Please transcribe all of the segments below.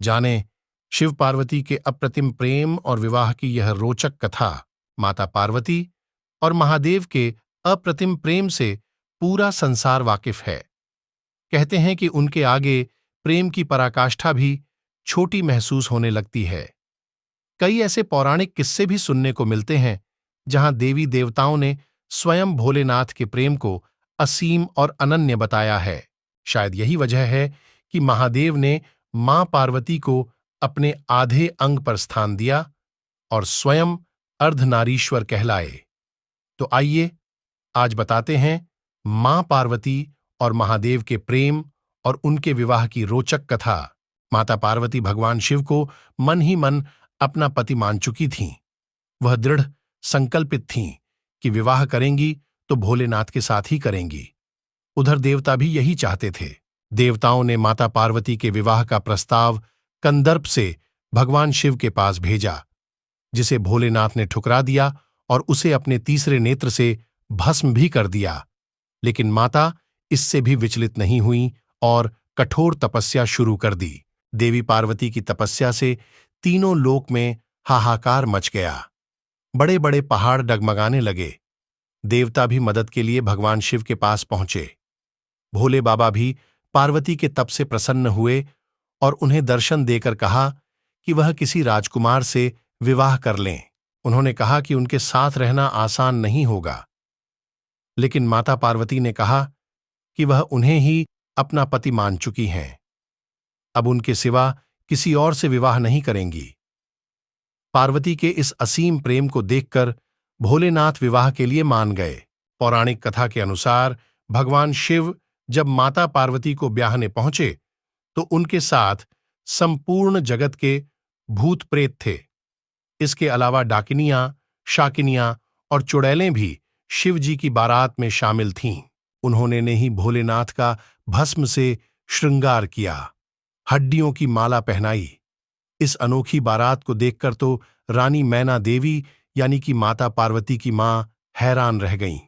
जाने शिव पार्वती के अप्रतिम प्रेम और विवाह की यह रोचक कथा। माता पार्वती और महादेव के अप्रतिम प्रेम से पूरा संसार वाकिफ है। कहते हैं कि उनके आगे प्रेम की पराकाष्ठा भी छोटी महसूस होने लगती है। कई ऐसे पौराणिक किस्से भी सुनने को मिलते हैं जहां देवी देवताओं ने स्वयं भोलेनाथ के प्रेम को असीम और अनन्य बताया है। शायद यही वजह है कि महादेव ने मां पार्वती को अपने आधे अंग पर स्थान दिया और स्वयं अर्धनारीश्वर कहलाए। तो आइए आज बताते हैं मां पार्वती और महादेव के प्रेम और उनके विवाह की रोचक कथा। माता पार्वती भगवान शिव को मन ही मन अपना पति मान चुकी थीं। वह दृढ़ संकल्पित थीं कि विवाह करेंगी तो भोलेनाथ के साथ ही करेंगी। उधर देवता भी यही चाहते थे। देवताओं ने माता पार्वती के विवाह का प्रस्ताव कंदर्प से भगवान शिव के पास भेजा, जिसे भोलेनाथ ने ठुकरा दिया और उसे अपने तीसरे नेत्र से भस्म भी कर दिया। लेकिन माता इससे भी विचलित नहीं हुई और कठोर तपस्या शुरू कर दी। देवी पार्वती की तपस्या से तीनों लोक में हाहाकार मच गया। बड़े बड़े पहाड़ डगमगाने लगे। देवता भी मदद के लिए भगवान शिव के पास पहुंचे। भोले बाबा भी पार्वती के तप से प्रसन्न हुए और उन्हें दर्शन देकर कहा कि वह किसी राजकुमार से विवाह कर लें। उन्होंने कहा कि उनके साथ रहना आसान नहीं होगा, लेकिन माता पार्वती ने कहा कि वह उन्हें ही अपना पति मान चुकी हैं। अब उनके सिवा किसी और से विवाह नहीं करेंगी। पार्वती के इस असीम प्रेम को देखकर भोलेनाथ विवाह के लिए मान गए। पौराणिक कथा के अनुसार भगवान शिव जब माता पार्वती को ब्याहने पहुंचे तो उनके साथ संपूर्ण जगत के भूत प्रेत थे। इसके अलावा डाकिनियां, शाकिनियां और चुड़ैलें भी शिव जी की बारात में शामिल थीं। उन्होंने ने ही भोलेनाथ का भस्म से श्रृंगार किया, हड्डियों की माला पहनाई। इस अनोखी बारात को देखकर तो रानी मैना देवी यानी कि माता पार्वती की मां हैरान रह गईं।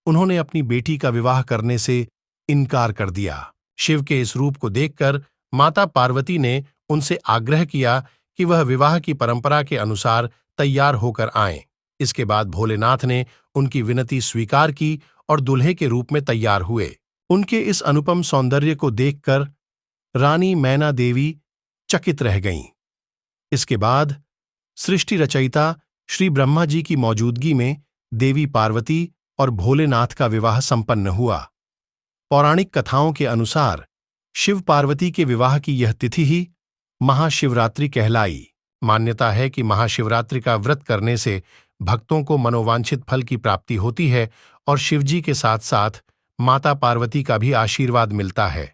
उन्होंने अपनी बेटी का विवाह करने से इनकार कर दिया। शिव के इस रूप को देखकर माता पार्वती ने उनसे आग्रह किया कि वह विवाह की परंपरा के अनुसार तैयार होकर आएं। इसके बाद भोलेनाथ ने उनकी विनती स्वीकार की और दूल्हे के रूप में तैयार हुए। उनके इस अनुपम सौंदर्य को देखकर रानी मैना देवी चकित रह गईं। इसके बाद सृष्टि रचयिता श्री ब्रह्मा जी की मौजूदगी में देवी पार्वती और भोलेनाथ का विवाह संपन्न हुआ। पौराणिक कथाओं के अनुसार शिव पार्वती के विवाह की यह तिथि ही महाशिवरात्रि कहलाई। मान्यता है कि महाशिवरात्रि का व्रत करने से भक्तों को मनोवांछित फल की प्राप्ति होती है और शिवजी के साथ साथ माता पार्वती का भी आशीर्वाद मिलता है।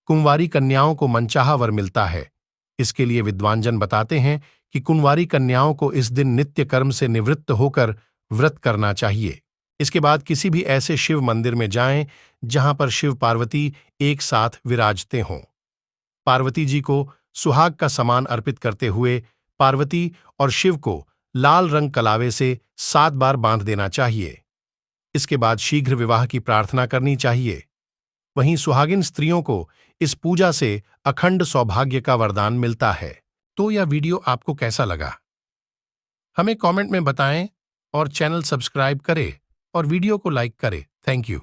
कुंवारी कन्याओं को मनचाहा वर मिलता है। इसके लिए विद्वानजन बताते हैं कि कुंवारी कन्याओं को इस दिन नित्य कर्म से निवृत्त होकर व्रत करना चाहिए। इसके बाद किसी भी ऐसे शिव मंदिर में जाएं जहां पर शिव पार्वती एक साथ विराजते हों। पार्वती जी को सुहाग का सामान अर्पित करते हुए पार्वती और शिव को लाल रंग कलावे से 7 बार बांध देना चाहिए। इसके बाद शीघ्र विवाह की प्रार्थना करनी चाहिए। वहीं सुहागिन स्त्रियों को इस पूजा से अखंड सौभाग्य का वरदान मिलता है। तो यह वीडियो आपको कैसा लगा, हमें कमेंट में बताएं और चैनल सब्सक्राइब करें और वीडियो को लाइक करें। Thank you.